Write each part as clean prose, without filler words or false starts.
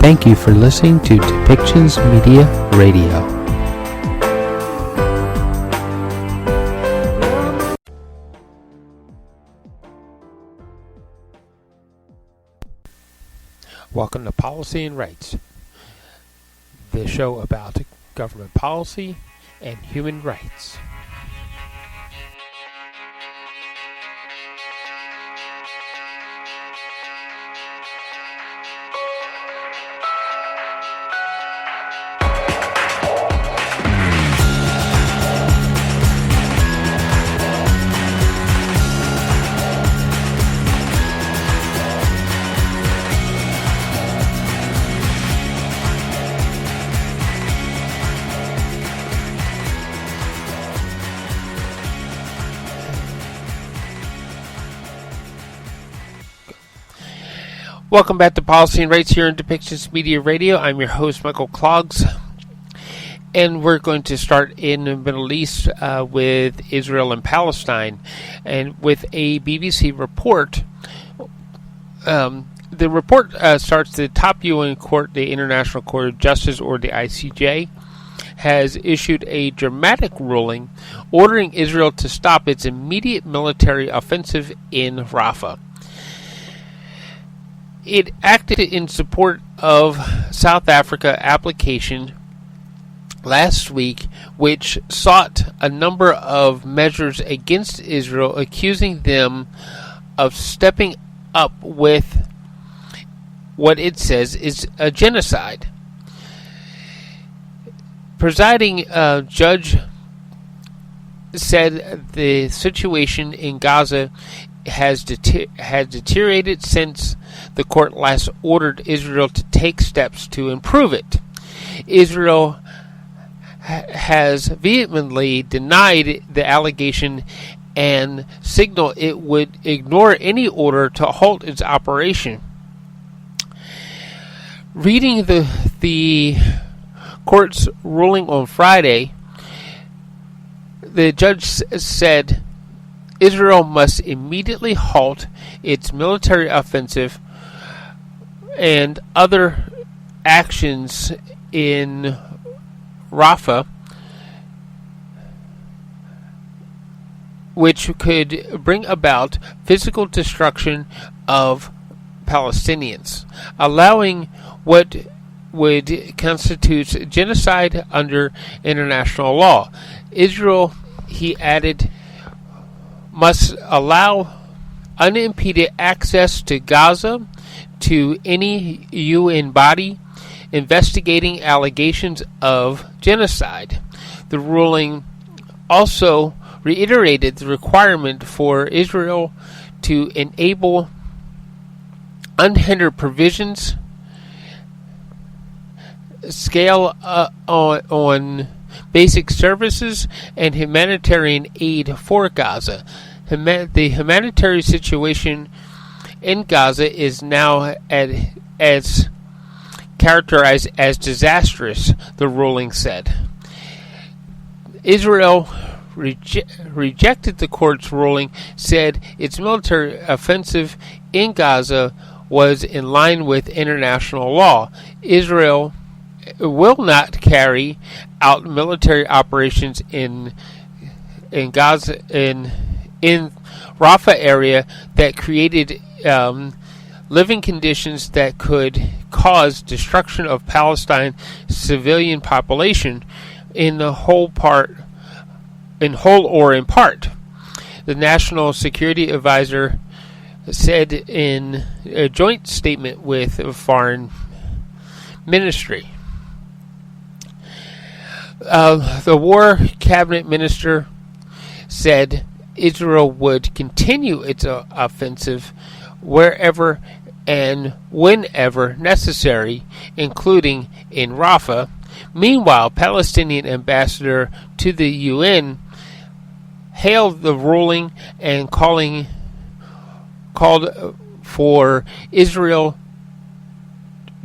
Thank you for listening to Depictions Media Radio. Welcome to Policy and Rights, the show about government policy and human rights. Welcome back to Policy and Rights here on Depictions Media Radio. I'm your host, Michael Clogs, and we're going to start in the Middle East with Israel and Palestine, and with a BBC report. The report starts: the top UN court, the International Court of Justice, or the ICJ, has issued a dramatic ruling ordering Israel to stop its immediate military offensive in Rafah. It acted in support of South Africa application last week, which sought a number of measures against Israel, accusing them of stepping up with what it says is a genocide. Presiding judge said the situation in Gaza has deteriorated since the court last ordered Israel to take steps to improve it. Israel has vehemently denied the allegation and signaled it would ignore any order to halt its operation. Reading the court's ruling on Friday, the judge said Israel must immediately halt its military offensive and other actions in Rafah, which could bring about physical destruction of Palestinians, allowing what would constitute genocide under international law. Israel, he added, must allow unimpeded access to Gaza to any UN body investigating allegations of genocide. The ruling also reiterated the requirement for Israel to enable unhindered provisions, scale on basic services, and humanitarian aid for Gaza. The humanitarian situation in Gaza is now as characterized as disastrous, the ruling said. Israel rejected the court's ruling, said its military offensive in Gaza was in line with international law. Israel will not carry out military operations in Gaza, in Rafah area that created living conditions that could cause destruction of Palestine civilian population in whole or in part. The National Security Advisor said in a joint statement with the Foreign Ministry. The War Cabinet Minister said Israel would continue its offensive wherever and whenever necessary, including in Rafah. Meanwhile, Palestinian ambassador to the UN hailed the ruling and called for Israel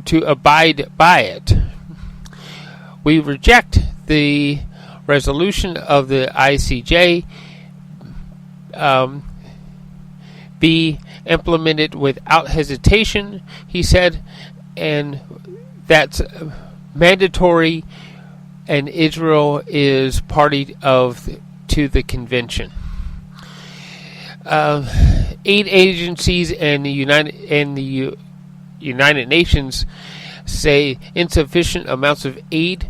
to abide by it. We reject the resolution of the ICJ be implemented without hesitation, he said, and that's mandatory, and Israel is party to the convention. Aid agencies and the United Nations say insufficient amounts of aid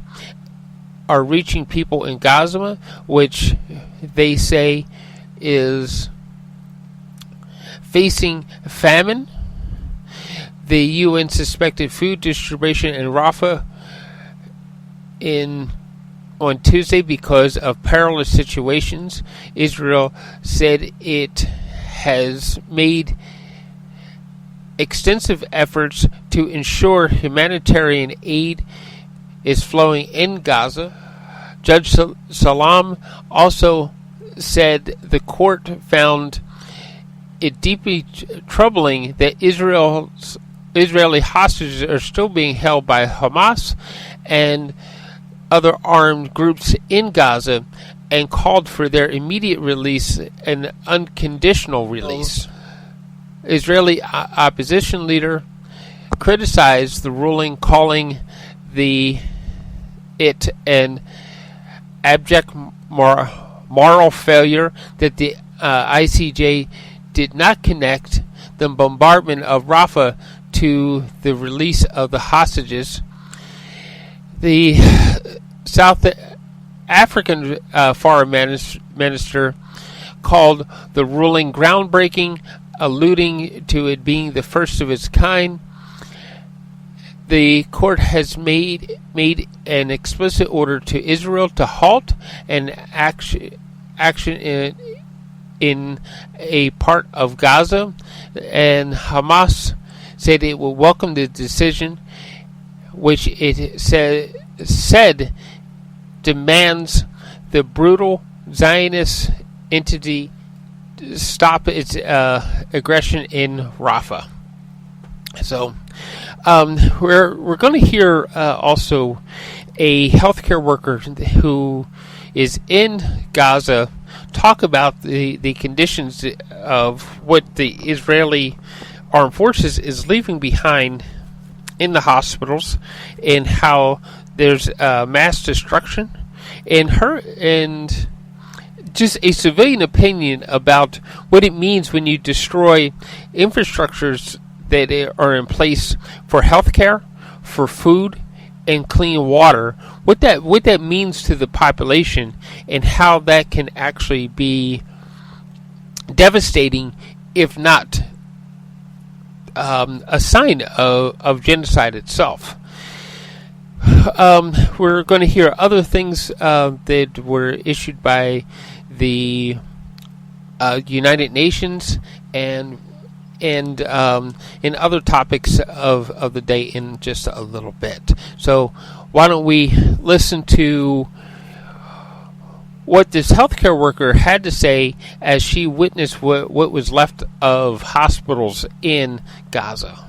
are reaching people in Gaza, which they say is facing famine. The UN suspected food distribution in Rafah on Tuesday because of perilous situations. Israel said it has made extensive efforts to ensure humanitarian aid is flowing in Gaza. Judge Salam also said the court found it deeply troubling that Israeli hostages are still being held by Hamas and other armed groups in Gaza, and called for their immediate release and unconditional release. Israeli opposition leader criticized the ruling, calling it an abject moral failure that the ICJ did not connect the bombardment of Rafah to the release of the hostages. The South African foreign minister called the ruling groundbreaking, alluding to it being the first of its kind. The court has made an explicit order to Israel to halt an action in a part of Gaza, and Hamas said it will welcome the decision, which it said demands the brutal Zionist entity stop its aggression in Rafah. So we're going to hear also a healthcare worker who is in Gaza talk about the conditions of what the Israeli armed forces is leaving behind in the hospitals, and how there's mass destruction, and just a civilian opinion about what it means when you destroy infrastructures that are in place for healthcare, for food, and clean water. What that means to the population, and how that can actually be devastating, if not a sign of genocide itself. We're going to hear other things that were issued by the United Nations and in other topics of the day in just a little bit. So why don't we listen to what this healthcare worker had to say as she witnessed what was left of hospitals in Gaza.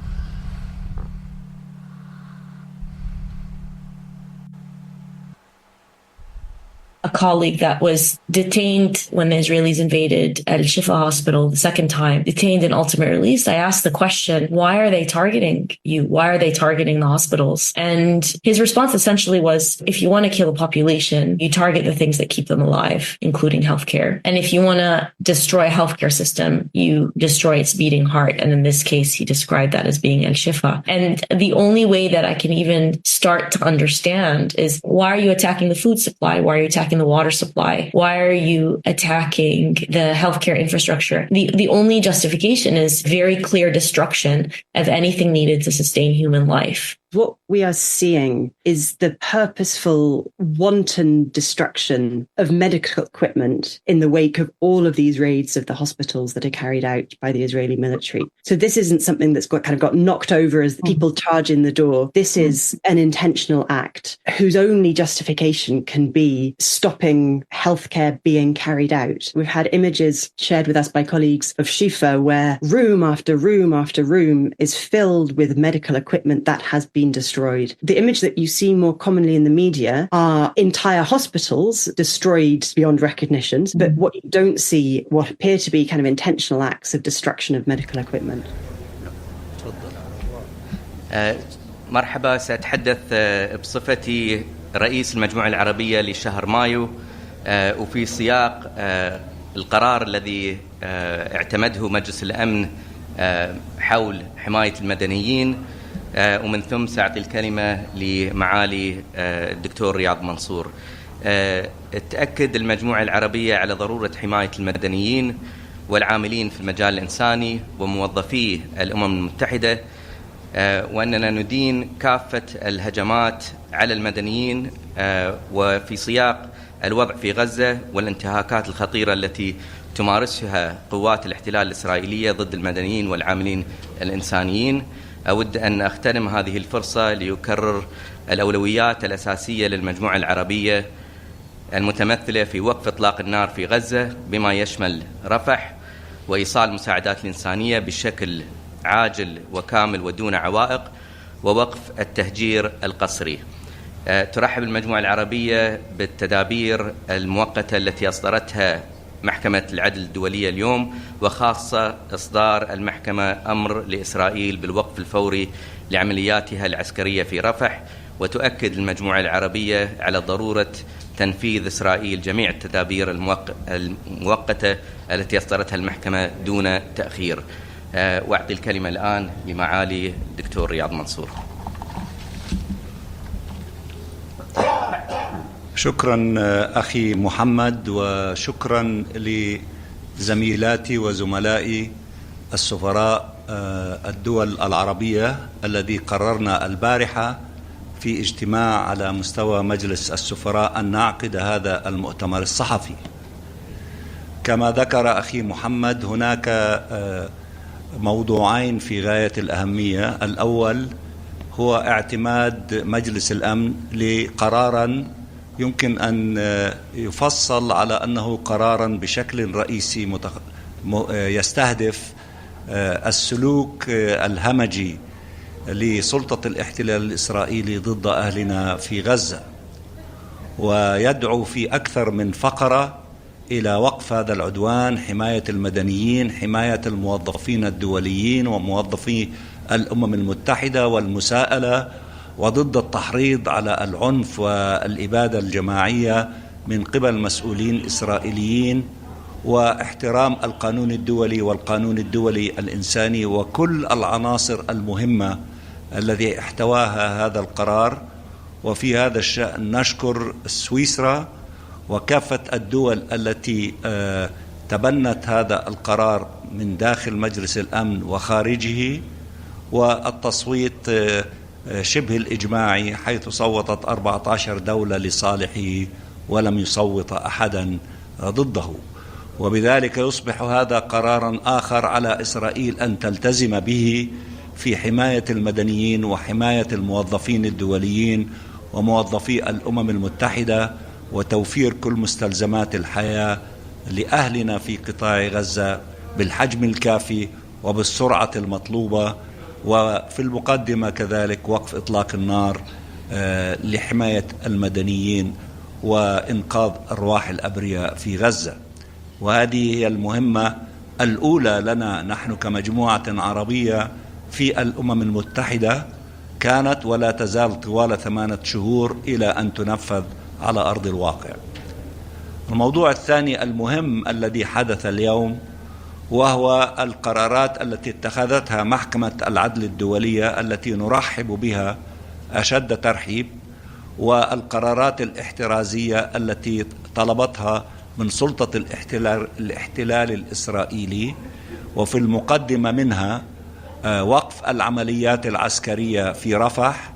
A colleague that was detained when the Israelis invaded Al Shifa hospital the second time, detained and ultimately released. I asked the question, why are they targeting you? Why are they targeting the hospitals? And his response essentially was, if you want to kill a population, you target the things that keep them alive, including healthcare. And if you want to destroy a healthcare system, you destroy its beating heart. And in this case, he described that as being Al Shifa. And the only way that I can even start to understand is, why are you attacking the food supply? Why are you attacking the water supply? Why are you attacking the healthcare infrastructure? The only justification is very clear destruction of anything needed to sustain human life. What we are seeing is the purposeful, wanton destruction of medical equipment in the wake of all of these raids of the hospitals that are carried out by the Israeli military. So this isn't something that's got knocked over as people charge in the door. This is an intentional act whose only justification can be stopping healthcare being carried out. We've had images shared with us by colleagues of Shifa where room after room after room is filled with medical equipment that has been destroyed. The image that you see more commonly in the media are entire hospitals destroyed beyond recognition, but what you don't see, what appear to be kind of intentional acts of destruction of medical equipment. مرحبا. سأتحدث بصفتي رئيس المجموعة العربية لشهر مايو، وفي سياق القرار الذي اعتمده مجلس الأمن حول حماية المدنيين، ومن ثم سأعطي الكلمة لمعالي الدكتور رياض منصور. تأكد المجموعة العربية على ضرورة حماية المدنيين والعاملين في المجال الإنساني وموظفي الأمم المتحدة، وأننا ندين كافة الهجمات على المدنيين وفي سياق الوضع في غزة والانتهاكات الخطيرة التي تمارسها قوات الاحتلال الإسرائيلية ضد المدنيين والعاملين الإنسانيين. أود أن أغتنم هذه الفرصة ليكرر الأولويات الأساسية للمجموعة العربية المتمثلة في وقف إطلاق النار في غزة بما يشمل رفح، وإيصال المساعدات الإنسانية بشكل عاجل وكامل ودون عوائق، ووقف التهجير القسري. ترحب المجموعة العربية بالتدابير المؤقتة التي أصدرتها محكمة العدل الدولية اليوم، وخاصة إصدار المحكمة أمر لإسرائيل بالوقف الفوري لعملياتها العسكرية في رفح، وتؤكد المجموعة العربية على ضرورة تنفيذ إسرائيل جميع التدابير المؤقتة التي أصدرتها المحكمة دون تأخير. وأعطي الكلمة الآن لمعالي الدكتور رياض منصور. شكرا أخي محمد، وشكرا لزميلاتي وزملائي السفراء الدول العربية الذي قررنا البارحة في اجتماع على مستوى مجلس السفراء أن نعقد هذا المؤتمر الصحفي. كما ذكر أخي محمد، هناك موضوعين في غاية الأهمية. الأول هو اعتماد مجلس الأمن لقرارا يمكن أن يفصل على أنه قرارا بشكل رئيسي يستهدف السلوك الهمجي لسلطة الاحتلال الإسرائيلي ضد أهلنا في غزة، ويدعو في أكثر من فقرة إلى وقف هذا العدوان، حماية المدنيين، حماية الموظفين الدوليين وموظفي الأمم المتحدة، والمساءلة، وضد التحريض على العنف والإبادة الجماعية من قبل مسؤولين إسرائيليين، واحترام القانون الدولي والقانون الدولي الإنساني وكل العناصر المهمة الذي احتواها هذا القرار. وفي هذا الشأن نشكر سويسرا وكافة الدول التي تبنت هذا القرار من داخل مجلس الأمن وخارجه، والتصويت شبه الإجماعي حيث صوتت 14 دولة لصالحه ولم يصوت أحدا ضده. وبذلك يصبح هذا قرارا آخر على إسرائيل أن تلتزم به في حماية المدنيين وحماية الموظفين الدوليين وموظفي الأمم المتحدة، وتوفير كل مستلزمات الحياة لأهلنا في قطاع غزة بالحجم الكافي وبالسرعة المطلوبة، وفي المقدمة كذلك وقف إطلاق النار لحماية المدنيين وإنقاذ أرواح الأبرياء في غزة. وهذه هي المهمة الأولى لنا نحن كمجموعة عربية في الأمم المتحدة، كانت ولا تزال طوال 8 شهور إلى أن تنفذ على أرض الواقع. الموضوع الثاني المهم الذي حدث اليوم وهو القرارات التي اتخذتها محكمة العدل الدولية التي نرحب بها أشد ترحيب، والقرارات الاحترازية التي طلبتها من سلطة الاحتلال الإسرائيلي، وفي المقدمة منها وقف العمليات العسكرية في رفح.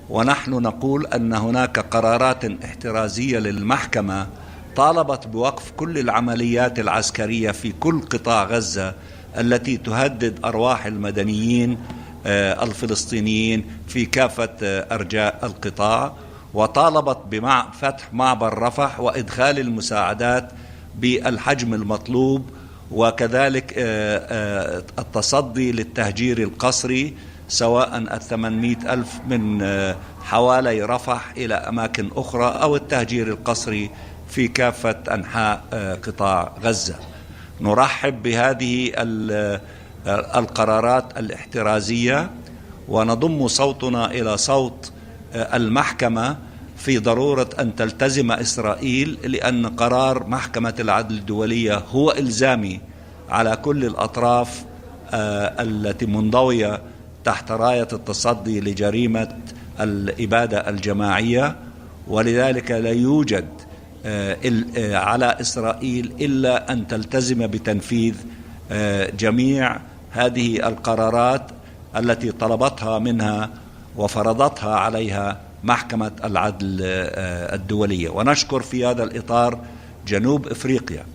ونحن نقول أن هناك قرارات احترازية للمحكمة طالبت بوقف كل العمليات العسكرية في كل قطاع غزة التي تهدد أرواح المدنيين الفلسطينيين في كافة أرجاء القطاع، وطالبت بفتح معبر رفح وإدخال المساعدات بالحجم المطلوب، وكذلك التصدي للتهجير القسري سواء 800,000 من حوالي رفح إلى أماكن أخرى أو التهجير القسري في كافة أنحاء قطاع غزة. نرحب بهذه القرارات الاحترازية، ونضم صوتنا إلى صوت المحكمة في ضرورة أن تلتزم إسرائيل، لأن قرار محكمة العدل الدولية هو إلزامي على كل الأطراف التي منضوية تحت راية التصدي لجريمة الإبادة الجماعية، ولذلك لا يوجد على إسرائيل إلا أن تلتزم بتنفيذ جميع هذه القرارات التي طلبتها منها وفرضتها عليها محكمة العدل الدولية. ونشكر في هذا الإطار جنوب إفريقيا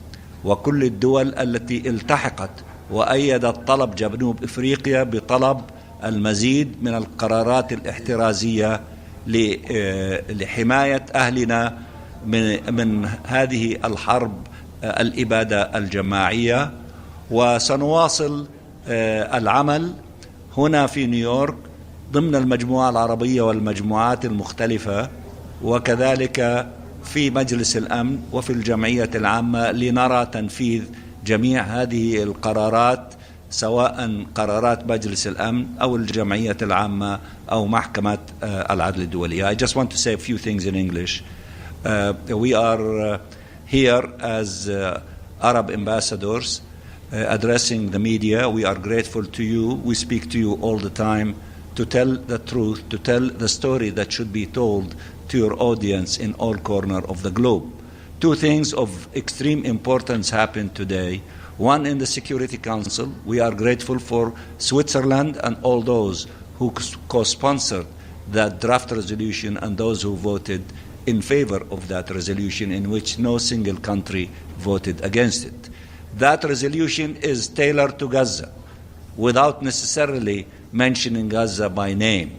وكل الدول التي التحقت وأيدت طلب جنوب إفريقيا بطلب المزيد من القرارات الاحترازية لحماية أهلنا من هذه الحرب الإبادة الجماعية. وسنواصل العمل هنا في نيويورك ضمن المجموعة العربية والمجموعات المختلفة، وكذلك في مجلس الأمن وفي الجمعية العامة، لنرى تنفيذ جميع هذه القرارات، سواء قرارات مجلس الأمن أو الجمعية العامة أو محكمة العدل الدولي. I just want to say a few things in English. We are here as Arab ambassadors addressing the media. We are grateful to you. We speak to you all the time to tell the truth, to tell the story that should be told to your audience in all corners of the globe. Two things of extreme importance happened today. One, in the Security Council, we are grateful for Switzerland and all those who co-sponsored that draft resolution and those who voted in favor of that resolution, in which no single country voted against it. That resolution is tailored to Gaza without necessarily mentioning Gaza by name,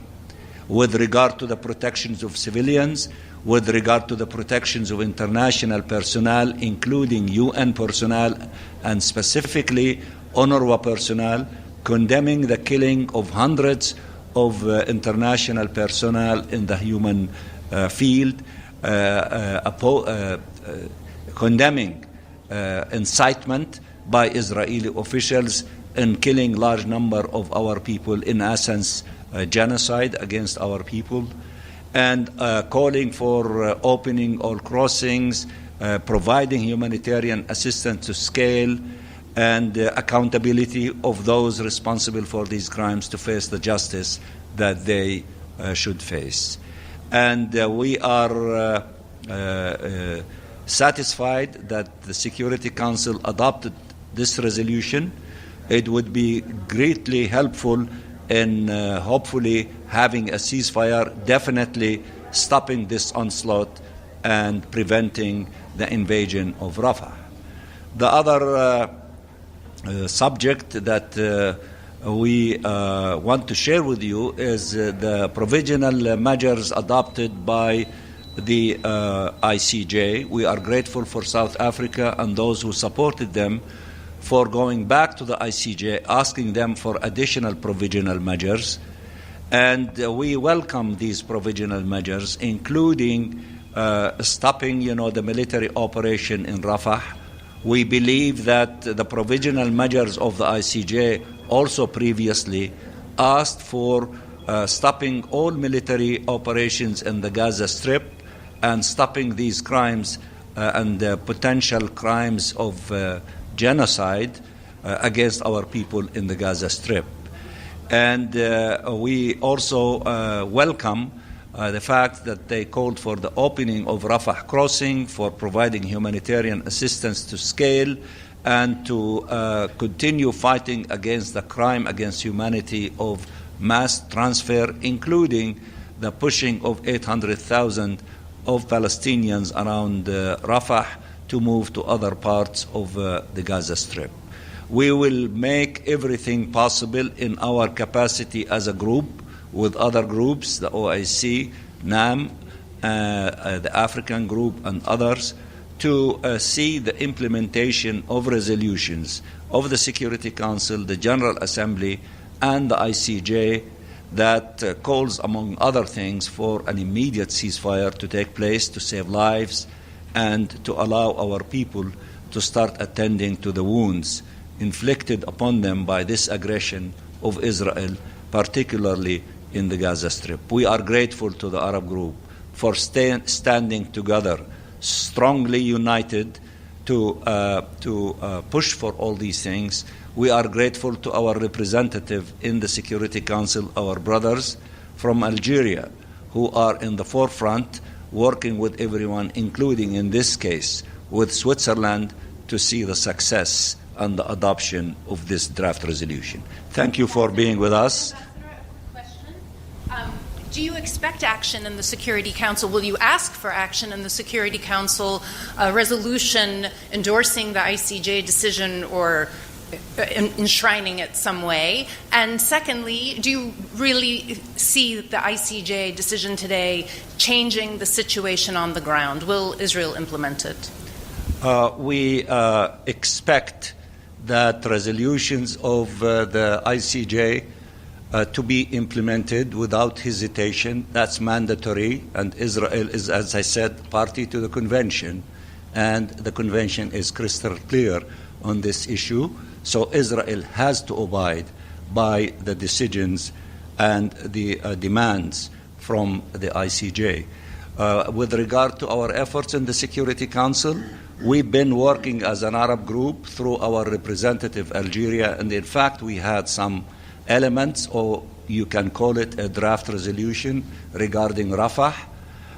with regard to the protections of civilians, with regard to the protections of international personnel, including UN personnel and specifically UNRWA personnel, condemning the killing of hundreds of international personnel in the human field, condemning incitement by Israeli officials in killing large number of our people, in essence genocide against our people, and calling for opening all crossings, providing humanitarian assistance to scale, and accountability of those responsible for these crimes to face the justice that they should face. And we are satisfied that the Security Council adopted this resolution. It would be greatly helpful in hopefully having a ceasefire, definitely stopping this onslaught and preventing the invasion of Rafah. The other subject that we want to share with you is the provisional measures adopted by the ICJ. We are grateful for South Africa and those who supported them for going back to the ICJ, asking them for additional provisional measures. And we welcome these provisional measures, including stopping, the military operation in Rafah. We believe that the provisional measures of the ICJ also previously asked for stopping all military operations in the Gaza Strip and stopping these crimes and potential crimes of genocide against our people in the Gaza Strip. And we also welcome the fact that they called for the opening of Rafah crossing, for providing humanitarian assistance to scale, and to continue fighting against the crime against humanity of mass transfer, including the pushing of 800,000 of Palestinians around Rafah to move to other parts of the Gaza Strip. We will make everything possible in our capacity as a group with other groups, the OIC, NAM, the African group and others, to see the implementation of resolutions of the Security Council, the General Assembly, and the ICJ that calls, among other things, for an immediate ceasefire to take place to save lives and to allow our people to start attending to the wounds inflicted upon them by this aggression of Israel particularly in the Gaza Strip. We are grateful to the Arab group for standing together, strongly united to push for all these things. We are grateful to our representative in the Security Council, our brothers from Algeria, who are in the forefront, working with everyone, including in this case with Switzerland, to see the success and the adoption of this draft resolution. Thank you for being with us. Do you expect action in the Security Council? Will you ask for action in the Security Council, a resolution endorsing the ICJ decision or enshrining it some way? And secondly, do you really see the ICJ decision today changing the situation on the ground? Will Israel implement it? We expect that resolutions of the ICJ to be implemented without hesitation. That's mandatory, and Israel is, as I said, party to the convention, and the convention is crystal clear on this issue. So Israel has to abide by the decisions and the demands from the ICJ. With regard to our efforts in the Security Council, we've been working as an Arab group through our representative Algeria, and in fact we had some elements, or you can call it a draft resolution regarding Rafah.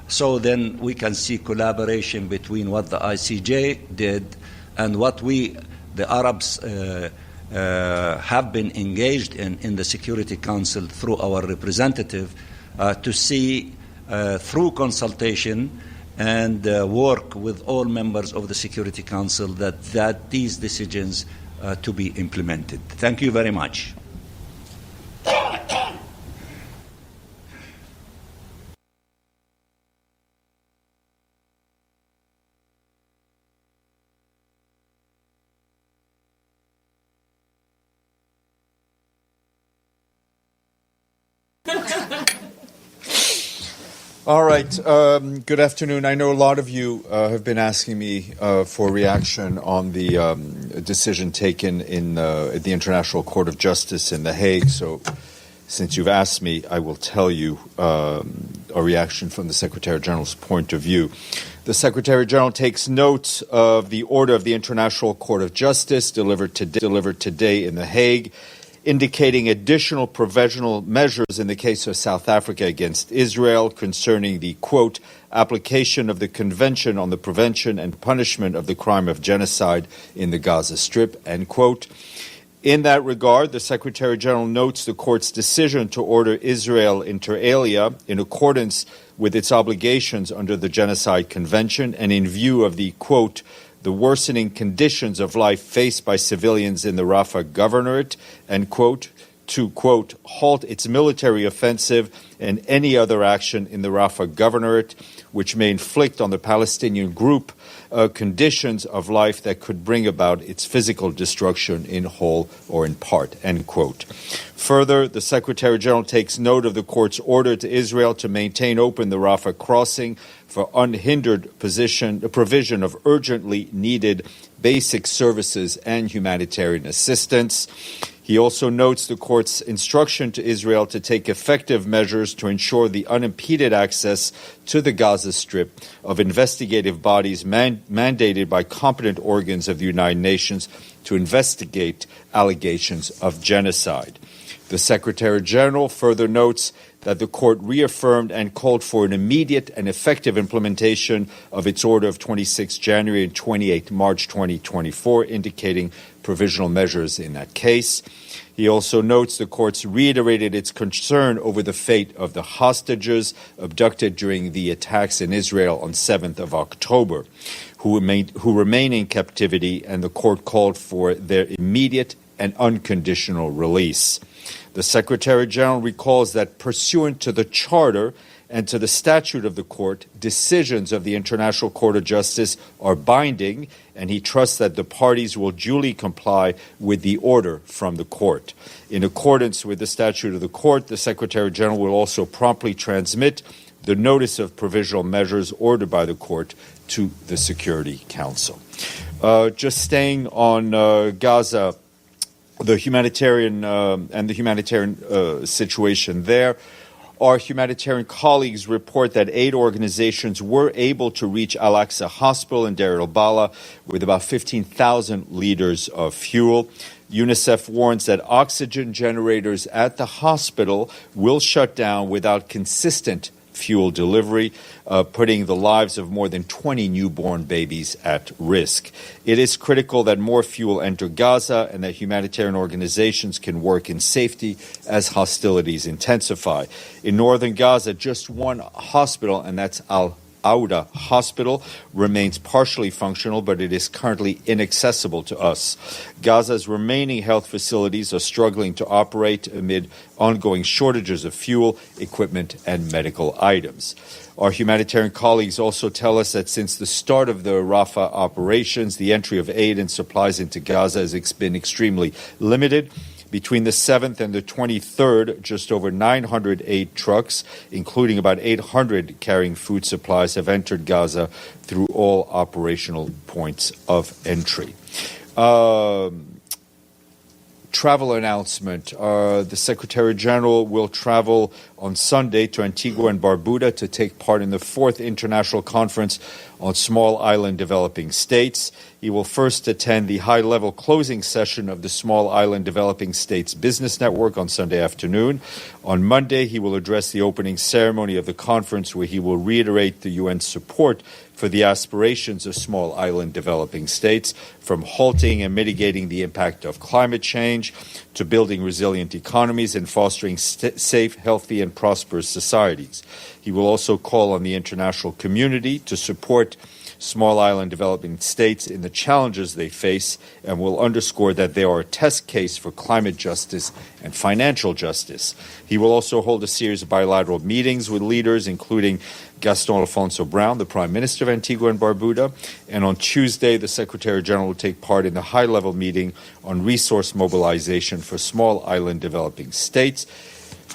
So then we can see collaboration between what the ICJ did and what we, the Arabs, have been engaged in the Security Council through our representative, to see through consultation and work with all members of the Security Council that these decisions to be implemented. Thank you very much. All right. Good afternoon. I know a lot of you have been asking me for reaction on the decision taken in the International Court of Justice in The Hague. So since you've asked me, I will tell you a reaction from the Secretary General's point of view. The Secretary General takes note of the order of the International Court of Justice delivered today in The Hague, indicating additional provisional measures in the case of South Africa against Israel concerning the, quote, application of the Convention on the Prevention and Punishment of the Crime of Genocide in the Gaza Strip, end quote. In that regard, the Secretary General notes the court's decision to order Israel inter alia in accordance with its obligations under the Genocide Convention and in view of the, quote, the worsening conditions of life faced by civilians in the Rafah governorate, and, quote, to, quote, halt its military offensive and any other action in the Rafah governorate which may inflict on the Palestinian group conditions of life that could bring about its physical destruction in whole or in part, end quote. Further, the Secretary General takes note of the court's order to Israel to maintain open the Rafah crossing for unhindered provision of urgently needed basic services and humanitarian assistance. He also notes the court's instruction to Israel to take effective measures to ensure the unimpeded access to the Gaza Strip of investigative bodies mandated by competent organs of the United Nations to investigate allegations of genocide. The Secretary General further notes that the court reaffirmed and called for an immediate and effective implementation of its order of 26 January and 28 March 2024, indicating provisional measures in that case. He also notes the court's reiterated its concern over the fate of the hostages abducted during the attacks in Israel on 7th of October, who remain in captivity, and the court called for their immediate and unconditional release. The Secretary General recalls that pursuant to the Charter and to the statute of the court, decisions of the International Court of Justice are binding, and he trusts that the parties will duly comply with the order from the court. In accordance with the statute of the court, the Secretary General will also promptly transmit the notice of provisional measures ordered by the court to the Security Council. Just staying on Gaza, the humanitarian situation there. Our humanitarian colleagues report that 8 organizations were able to reach Al-Aqsa Hospital in Deir el-Balah with about 15,000 liters of fuel. UNICEF warns that oxygen generators at the hospital will shut down without consistent fuel delivery, putting the lives of more than 20 newborn babies at risk. It is critical that more fuel enter Gaza and that humanitarian organizations can work in safety as hostilities intensify. In northern Gaza, just one hospital, and that's Al-Auda Hospital, remains partially functional, but it is currently inaccessible to us. Gaza's remaining health facilities are struggling to operate amid ongoing shortages of fuel, equipment, and medical items. Our humanitarian colleagues also tell us that since the start of the Rafah operations, the entry of aid and supplies into Gaza has been extremely limited. Between the 7th and the 23rd, just over 900 aid trucks, including about 800 carrying food supplies, have entered Gaza through all operational points of entry. Travel announcement. The Secretary General will travel on Sunday to Antigua and Barbuda to take part in the 4th International Conference on Small Island Developing States. He will first attend the high-level closing session of the Small Island Developing States Business Network on Sunday afternoon. On Monday, he will address the opening ceremony of the conference, where he will reiterate the UN's support for the aspirations of small island developing states, from halting and mitigating the impact of climate change to building resilient economies and fostering safe, healthy, and prosperous societies. He will also call on the international community to support small island developing states in the challenges they face, and will underscore that they are a test case for climate justice and financial justice. He will also hold a series of bilateral meetings with leaders, including Gaston Alfonso Brown, the Prime Minister of Antigua and Barbuda. And on Tuesday, the Secretary General will take part in the high-level meeting on resource mobilization for small island developing states.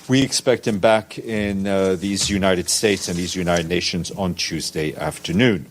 We expect him back in these United States and these United Nations on Tuesday afternoon.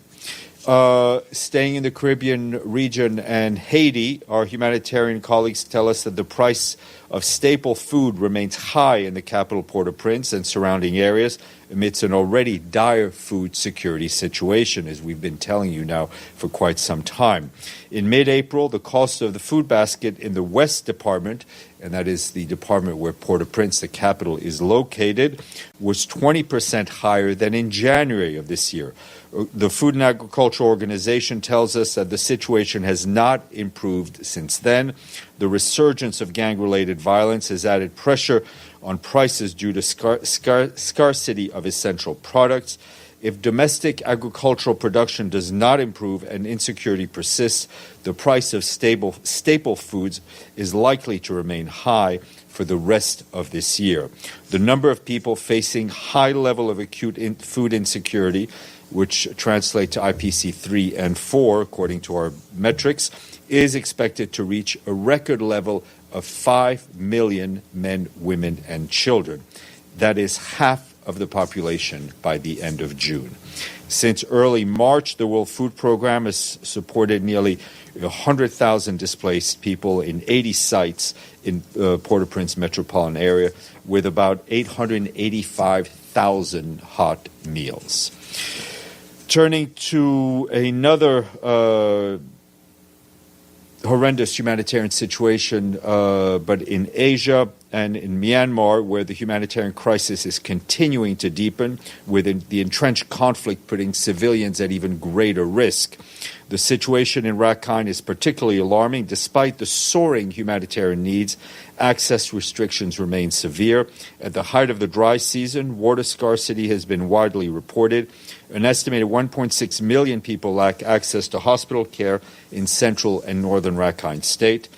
Staying in the Caribbean region and Haiti, our humanitarian colleagues tell us that the price of staple food remains high in the capital Port-au-Prince and surrounding areas amidst an already dire food security situation, as we've been telling you now for quite some time. In mid-April, the cost of the food basket in the West Department, and that is the department where Port-au-Prince, the capital, is located, was 20% higher than in January of this year. The Food and Agriculture Organization tells us that the situation has not improved since then. The resurgence of gang-related violence has added pressure on prices due to scarcity of essential products. If domestic agricultural production does not improve and insecurity persists, the price of staple foods is likely to remain high for the rest of this year. The number of people facing high level of acute food insecurity, which translate to IPC 3 and 4, according to our metrics, is expected to reach a record level of 5 million men, women, and children. That is half of the population by the end of June. Since early March, the World Food Program has supported nearly 100,000 displaced people in 80 sites in Port-au-Prince metropolitan area, with about 885,000 hot meals. Turning to another horrendous humanitarian situation, but in Asia and in Myanmar, where the humanitarian crisis is continuing to deepen, with the entrenched conflict putting civilians at even greater risk. The situation in Rakhine is particularly alarming. Despite the soaring humanitarian needs, access restrictions remain severe. At the height of the dry season, water scarcity has been widely reported. An estimated 1.6 million people lack access to hospital care in central and northern Rakhine State.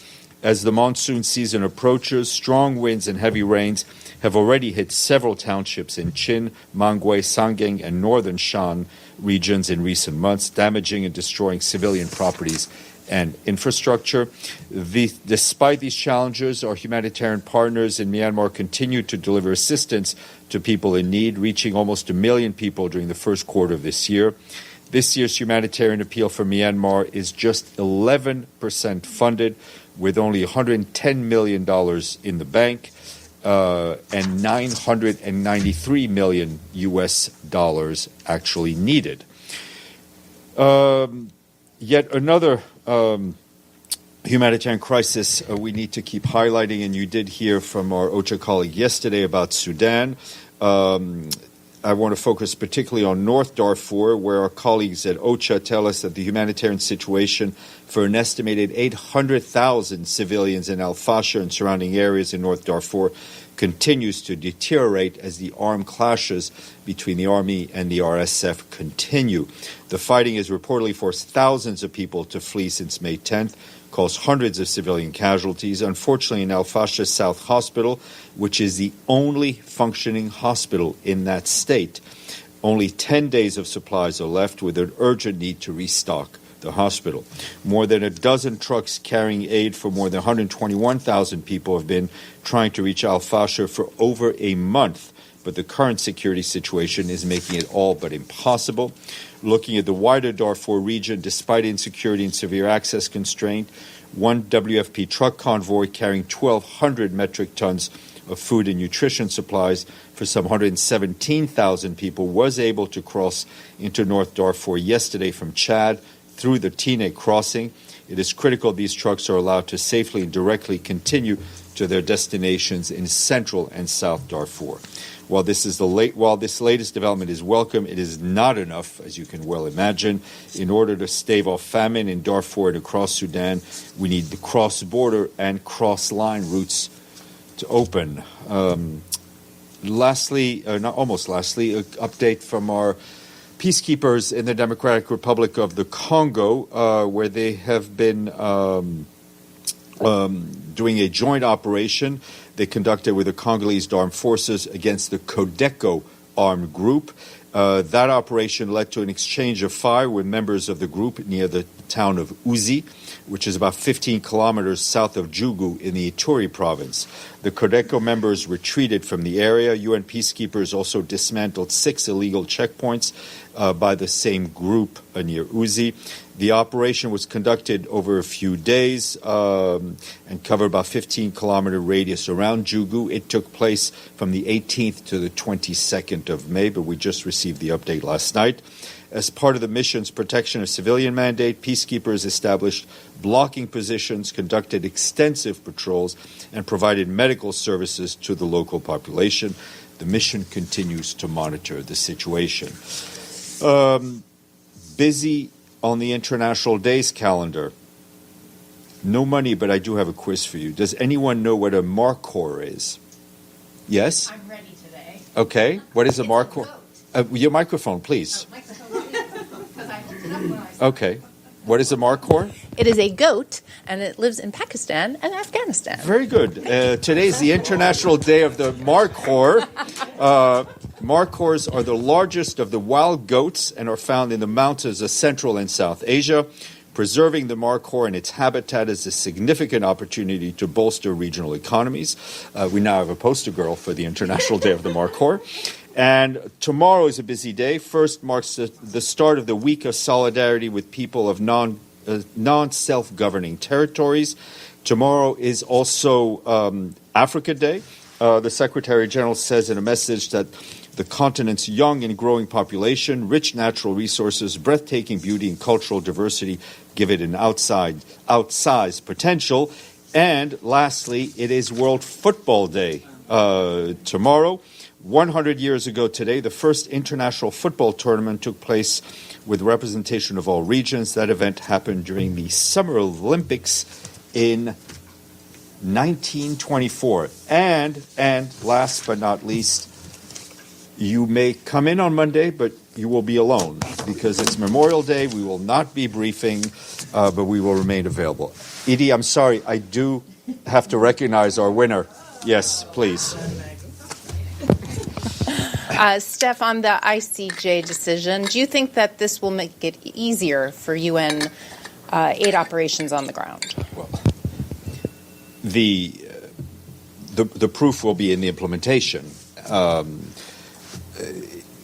As the monsoon season approaches, strong winds and heavy rains have already hit several townships in Chin, Mangwe, Sangeng, and northern Shan regions in recent months, damaging and destroying civilian properties and infrastructure. Despite these challenges, our humanitarian partners in Myanmar continue to deliver assistance to people in need, reaching almost 1 million people during the first quarter of this year. This year's humanitarian appeal for Myanmar is just 11% funded, with only $110 million in the bank and $993 million US dollars actually needed. Yet another humanitarian crisis we need to keep highlighting, and you did hear from our OCHA colleague yesterday about Sudan. I want to focus particularly on North Darfur, where our colleagues at OCHA tell us that the humanitarian situation for an estimated 800,000 civilians in Al-Fasher and surrounding areas in North Darfur continues to deteriorate as the armed clashes between the army and the RSF continue. The fighting has reportedly forced thousands of people to flee since May 10th, caused hundreds of civilian casualties. Unfortunately, in Al-Fasher South Hospital, which is the only functioning hospital in that state, only 10 days of supplies are left, with an urgent need to restock the hospital. More than a dozen trucks carrying aid for more than 121,000 people have been trying to reach Al-Fasher for over a month, but the current security situation is making it all but impossible. Looking at the wider Darfur region, despite insecurity and severe access constraint, one WFP truck convoy carrying 1,200 metric tons of food and nutrition supplies for some 117,000 people was able to cross into North Darfur yesterday from Chad through the Tine crossing. It is critical these trucks are allowed to safely and directly continue to their destinations in central and South Darfur. While this latest development is welcome, it is not enough, as you can well imagine. In order to stave off famine in Darfur and across Sudan, we need the cross-border and cross-line routes to open. Lastly, an update from our peacekeepers in the Democratic Republic of the Congo, where they have been doing a joint operation they conducted with the Congolese armed forces against the Codeco armed group. That operation led to an exchange of fire with members of the group near the town of Uzi, which is about 15 kilometers south of Jugu in the Ituri province. The Codeco members retreated from the area. UN peacekeepers also dismantled 6 illegal checkpoints by the same group near Uzi. The operation was conducted over a few days and covered about 15-kilometer radius around Jugu. It took place from the 18th to the 22nd of May, but we just received the update last night. As part of the mission's protection of civilian mandate, peacekeepers established blocking positions, conducted extensive patrols, and provided medical services to the local population. The mission continues to monitor the situation. Busy on the International Days calendar. No money, but I do have a quiz for you. Does anyone know what a markhor is? Yes? I'm ready today. Okay. What is a markhor? Your microphone, please. Okay. What is a markhor? It is a goat, and it lives in Pakistan and Afghanistan. Very good. Today is the International Day of the markhor. Markhors are the largest of the wild goats and are found in the mountains of Central and South Asia. Preserving the markhor and its habitat is a significant opportunity to bolster regional economies. We now have a poster girl for the International Day of the markhor. And tomorrow is a busy day. First marks the start of the week of solidarity with people of non-self-governing territories. Tomorrow is also Africa Day. The Secretary General says in a message that the continent's young and growing population, rich natural resources, breathtaking beauty, and cultural diversity give it an outsized potential. And lastly, it is World Football Day tomorrow. 100 years ago today, the first international football tournament took place with representation of all regions. That event happened during the Summer Olympics in 1924. And last but not least, you may come in on Monday, but you will be alone because it's Memorial Day. We will not be briefing, but we will remain available. Edie, I'm sorry, I do have to recognize our winner. Yes, please. Steph, on the ICJ decision, do you think that this will make it easier for UN aid operations on the ground? Well, the proof will be in the implementation.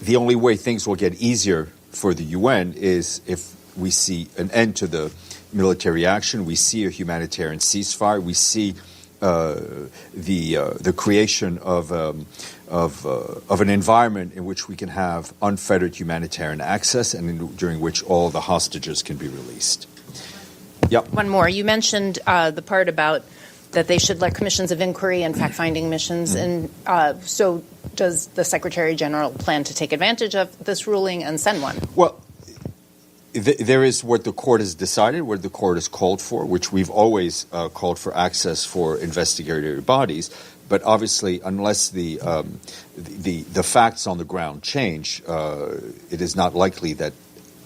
The only way things will get easier for the UN is if we see an end to the military action. We see a humanitarian ceasefire. We see the creation of an environment in which we can have unfettered humanitarian access, and during which all the hostages can be released. Yep. One more. You mentioned the part about that they should let commissions of inquiry and fact-finding missions. And so does the Secretary General plan to take advantage of this ruling and send one? Well, there is what the court has decided, what the court has called for, which we've always called for access for investigatory bodies. But obviously, unless the facts on the ground change, it is not likely that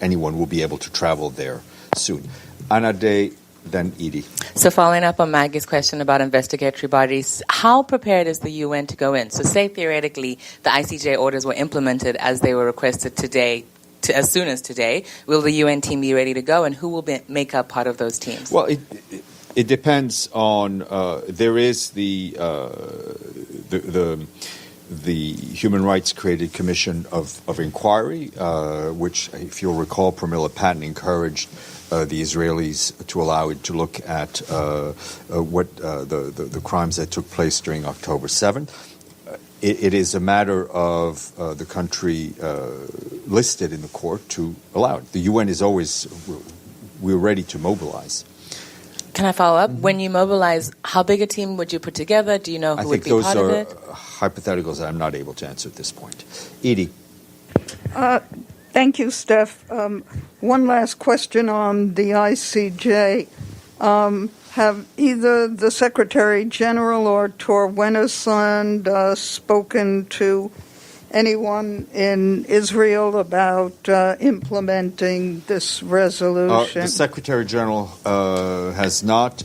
anyone will be able to travel there soon. Anade, then Edie. So following up on Maggie's question about investigatory bodies, how prepared is the UN to go in? So say theoretically the ICJ orders were implemented as they were requested today, as soon as today. Will the UN team be ready to go, and who will make up part of those teams? Well, it depends on there is the Human Rights Created Commission of Inquiry, which, if you'll recall, Pramila Patten encouraged the Israelis to allow it to look at what the crimes that took place during October 7th. It is a matter of the country listed in the court to allow it. The UN is always, we're ready to mobilize. Can I follow up? When you mobilize, how big a team would you put together? Do you know who would be part of it? I think those are hypotheticals that I'm not able to answer at this point. Edie. Thank you, Steph. One last question on the ICJ. Have either the Secretary General or Tor Wennesland spoken to anyone in Israel about implementing this resolution? The Secretary General has not.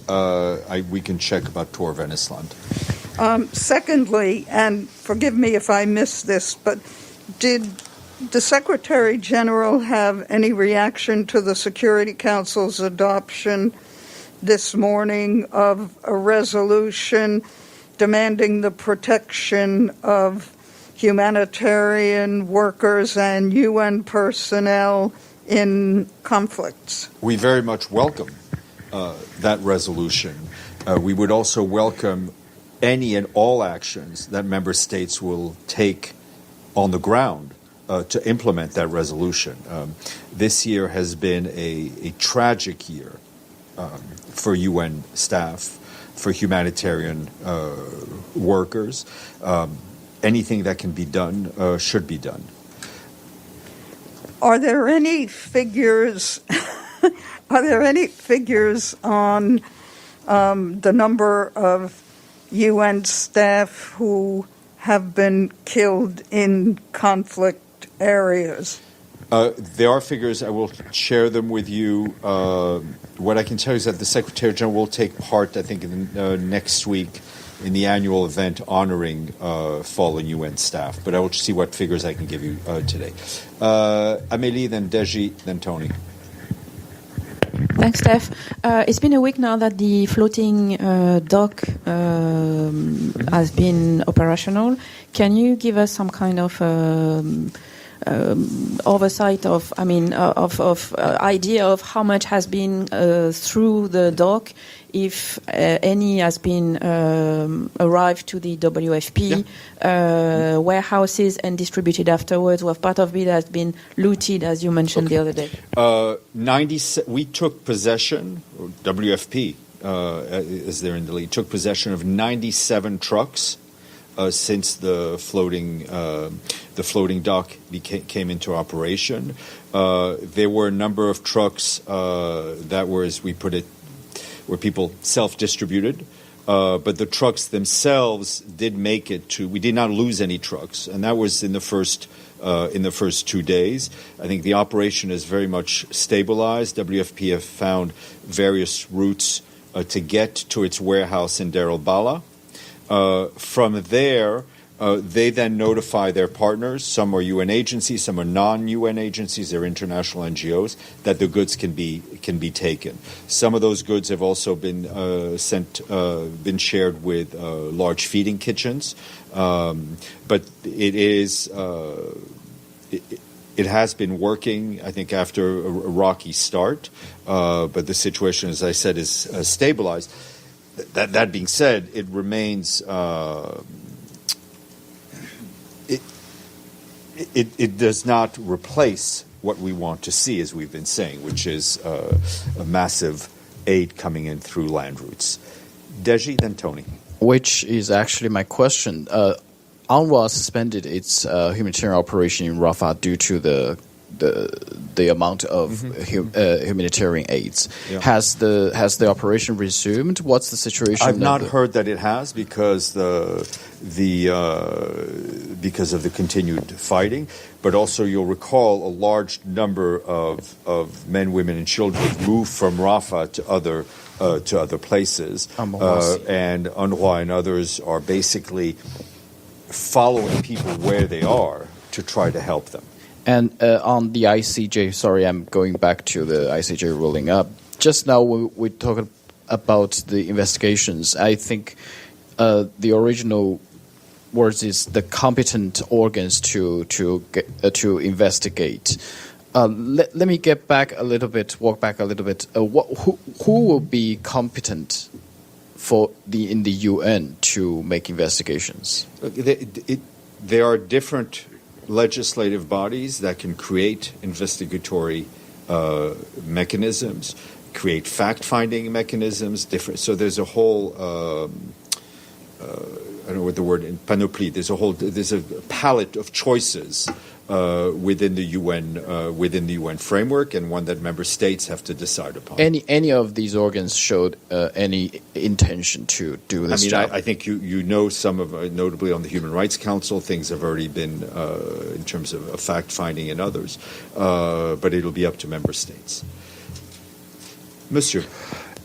We can check about Tor Wennesland. Secondly, and forgive me if I missed this, but did the Secretary General have any reaction to the Security Council's adoption this morning of a resolution demanding the protection of humanitarian workers and UN personnel in conflicts? We very much welcome that resolution. We would also welcome any and all actions that member states will take on the ground to implement that resolution. This year has been a tragic year for UN staff, for humanitarian workers. Anything that can be done should be done. Are there any figures? Are there any figures on the number of UN staff who have been killed in conflict areas? There are figures. I will share them with you. What I can tell you is that the Secretary General will take part, I think, next week in the annual event honoring fallen UN staff. But I will see what figures I can give you today. Amélie, then Deji, then Tony. Thanks, Steph. It's been a week now that the floating dock has been operational. Can you give us some kind of oversight of idea of how much has been through the dock, if any has been arrived to the WFP warehouses and distributed afterwards, or part of it has been looted, as you mentioned the other day? We took possession, or WFP, as they're in the lead, took possession of 97 trucks since the floating dock came into operation. There were a number of trucks that were, as we put it, where people self-distributed, but the trucks themselves did make it to. We did not lose any trucks, and that was in the first 2 days. I think the operation is very much stabilized. WFP have found various routes to get to its warehouse in Deir el-Bala. From there, they then notify their partners. Some are UN agencies, some are non-UN agencies, they're international NGOs, that the goods can be taken. Some of those goods have also been been shared with large feeding kitchens. But it is It has been working, I think, after a rocky start, but the situation, as I said, is stabilized. That being said, it remains. It does not replace what we want to see, as we've been saying, which is a massive aid coming in through land routes. Deji, then Tony. Which is actually my question. UNRWA suspended its humanitarian operation in Rafah due to the amount of humanitarian aids. Yeah. Has the operation resumed? What's the situation? I've not heard that it has because because of the continued fighting, but also you'll recall a large number of men, women, and children moved from Rafah to other places, and UNRWA and others are basically following people where they are to try to help them. And on the ICJ, sorry, I'm going back to the ICJ ruling up. Just now we talked about the investigations. I think the original words is the competent organs to investigate. Let me walk back a little bit. Who will be competent in the UN to make investigations? There are different legislative bodies that can create investigatory mechanisms, create fact-finding mechanisms. So there's a whole. I don't know what the word in panoply. There's a palette of choices within the UN framework, and one that member states have to decide upon. Any of these organs showed any intention to do this job? I think you know some of, notably on the Human Rights Council, things have already been in terms of fact finding and others, but it'll be up to member states. Monsieur.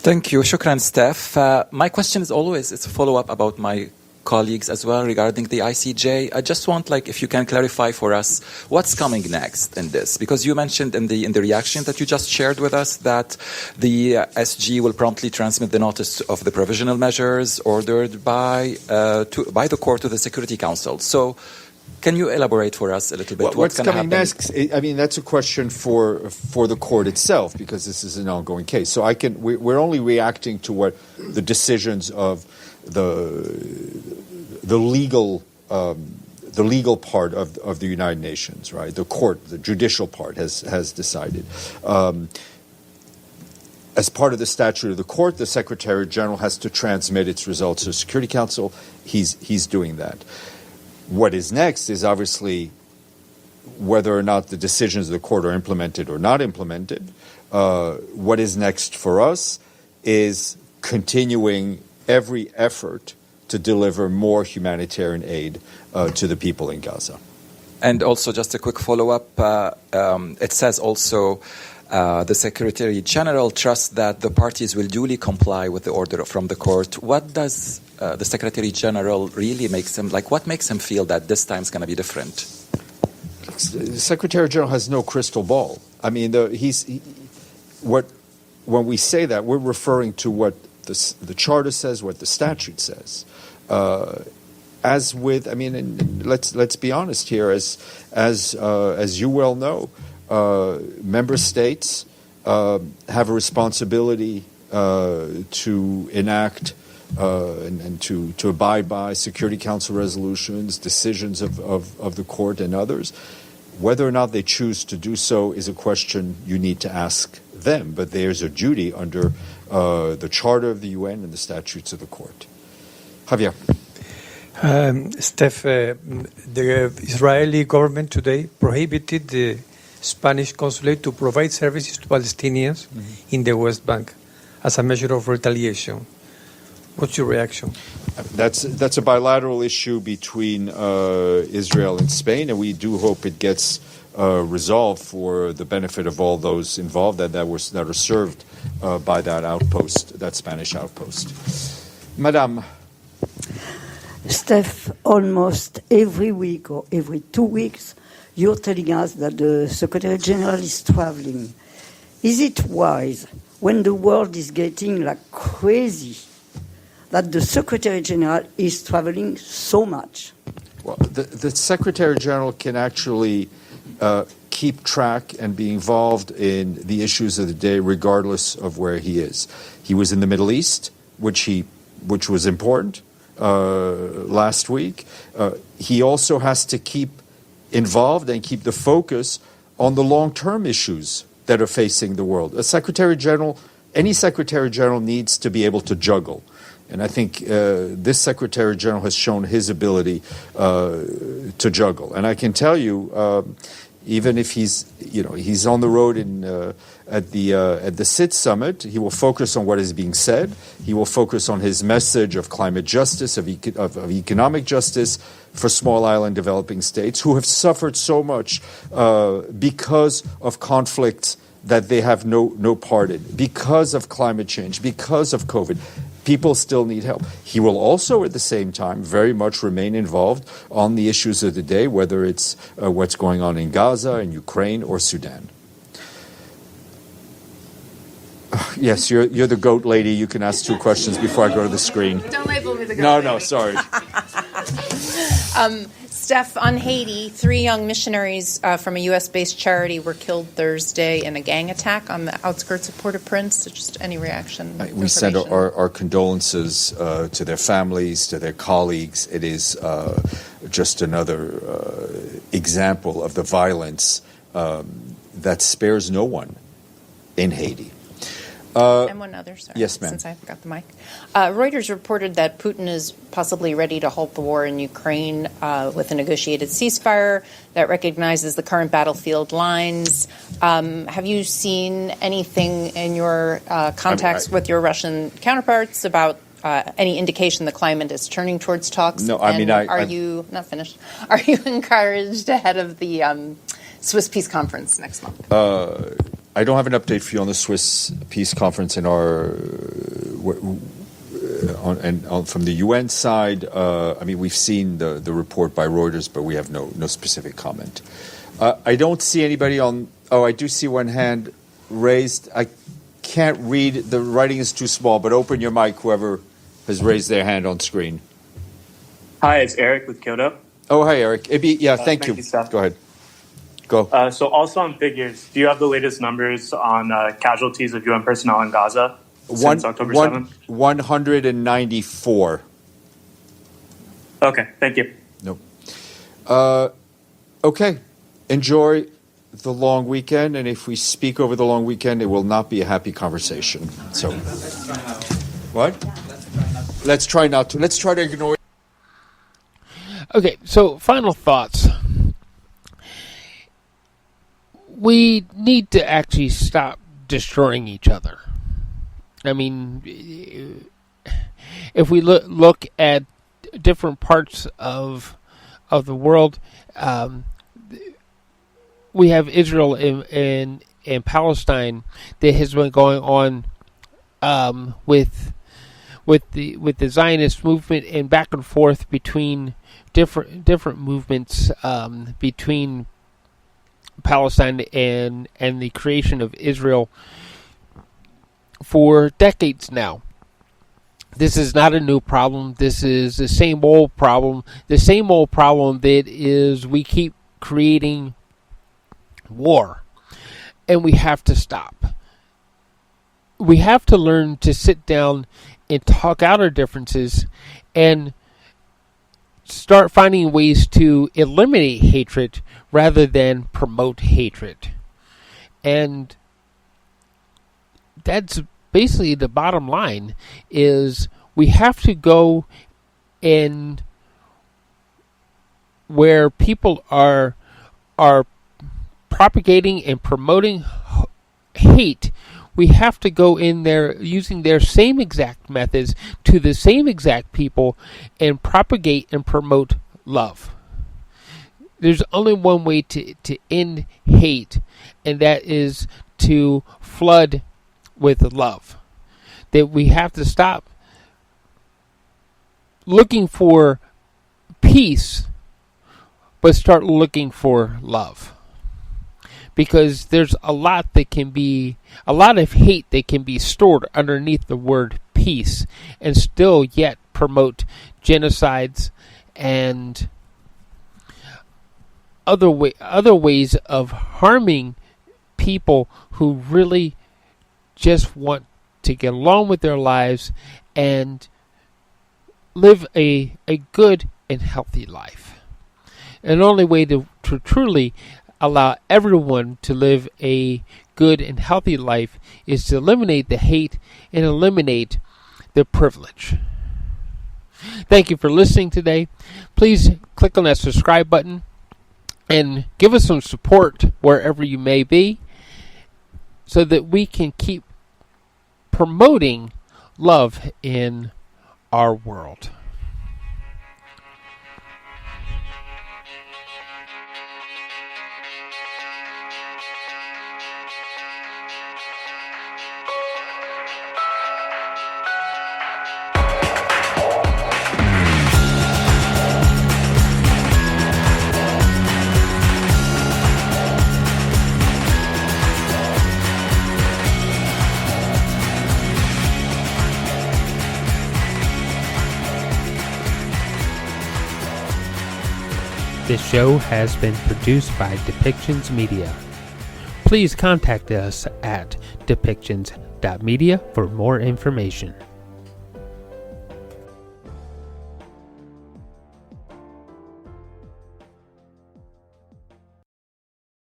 Thank you. Shukran, Steph. My question is always, it's a follow-up about my colleagues as well regarding the ICJ. I just want, if you can clarify for us what's coming next in this, because you mentioned in the reaction that you just shared with us that the SG will promptly transmit the notice of the provisional measures ordered by the court to the Security Council. So can you elaborate for us a little bit? What's coming next? I mean, that's a question for the court itself, because this is an ongoing case. So we're only reacting to what the decisions of the legal part of the United Nations, right? The court, the judicial part has decided. As part of the statute of the court, the Secretary General has to transmit its results to the Security Council. He's doing that. What is next is obviously whether or not the decisions of the court are implemented or not implemented. What is next for us is continuing every effort to deliver more humanitarian aid to the people in Gaza. And also, just a quick follow-up, it says also the Secretary General trusts that the parties will duly comply with the order from the court. What does the Secretary General really makes him, what makes him feel that this time is going to be different? The Secretary General has no crystal ball. I mean, when we say that, we're referring to what the Charter says, what the statute says. As with, I mean, and let's be honest here, as you well know, member states have a responsibility to enact and to abide by Security Council resolutions, decisions of the court and others. Whether or not they choose to do so is a question you need to ask them, but there's a duty under the Charter of the UN and the statutes of the court. Javier. Steph, the Israeli government today prohibited the Spanish consulate to provide services to Palestinians in the West Bank as a measure of retaliation. What's your reaction? That's a bilateral issue between Israel and Spain, and we do hope it gets resolved for the benefit of all those involved that are served by that outpost, that Spanish outpost. Madame. Steph, almost every week or every 2 weeks, you're telling us that the Secretary General is traveling. Is it wise, when the world is getting like crazy, that the Secretary General is traveling so much? Well, the Secretary General can actually keep track and be involved in the issues of the day, regardless of where he is. He was in the Middle East, which was important last week. He also has to keep involved and keep the focus on the long-term issues that are facing the world. Any Secretary General needs to be able to juggle. And I think this Secretary General has shown his ability to juggle. And I can tell you, even if he's on the road at the SIT summit, he will focus on what is being said. He will focus on his message of climate justice, of economic justice for small island developing states who have suffered so much because of conflict that they have no part in, because of climate change, because of COVID. People still need help. He will also, at the same time, very much remain involved on the issues of the day, whether it's what's going on in Gaza, in Ukraine, or Sudan. Yes, you're the goat lady. You can ask 2 questions before I go to the screen. Don't label me the goat lady. No, sorry. Steph, on Haiti, 3 young missionaries from a U.S.-based charity were killed Thursday in a gang attack on the outskirts of Port-au-Prince. So just any reaction? We send our condolences to their families, to their colleagues. It is just another example of the violence that spares no one in Haiti. And one other, sorry, yes, ma'am. Since I got the mic. Reuters reported that Putin is possibly ready to halt the war in Ukraine with a negotiated ceasefire that recognizes the current battlefield lines. Have you seen anything in your contacts with your Russian counterparts about any indication the climate is turning towards talks? No, Are you not finished? Are you encouraged ahead of the Swiss Peace Conference next month? I don't have an update for you on the Swiss Peace Conference from the UN side. We've seen the report by Reuters, but we have no specific comment. I don't see anybody on. Oh, I do see one hand raised. I can't read. The writing is too small. But open your mic, whoever has raised their hand on screen. Hi, it's Eric with Kyoto. Oh, hi, Eric. Thank you. Go ahead. Go. So also on figures, do you have the latest numbers on casualties of UN personnel in Gaza since October 7th? 194. Okay, thank you. No. Okay. Enjoy the long weekend, and if we speak over the long weekend, it will not be a happy conversation. So, what? Let's try not to. Let's try to ignore. Okay, so final thoughts. We need to actually stop destroying each other. I mean, if we look at different parts of the world, we have Israel and Palestine that has been going on with the Zionist movement and back and forth between different movements between Palestine and the creation of Israel for decades now. This is not a new problem. This is the same old problem. The same old problem that is we keep creating war. And we have to stop. We have to learn to sit down and talk out our differences and start finding ways to eliminate hatred rather than promote hatred. And that's basically the bottom line, is we have to go in where people are propagating and promoting hate. We have to go in there using their same exact methods to the same exact people and propagate and promote love. There's only one way to end hate, and that is to flood with love. That we have to stop looking for peace, but start looking for love. Because there's a lot of hate that can be stored underneath the word peace and still yet promote genocides and other ways of harming people who really just want to get along with their lives and live a good and healthy life. And the only way to truly allow everyone to live a good and healthy life is to eliminate the hate and eliminate the privilege. Thank you for listening today. Please click on that subscribe button and give us some support wherever you may be so that we can keep promoting love in our world. This show has been produced by Depictions Media. Please contact us at depictions.media for more information.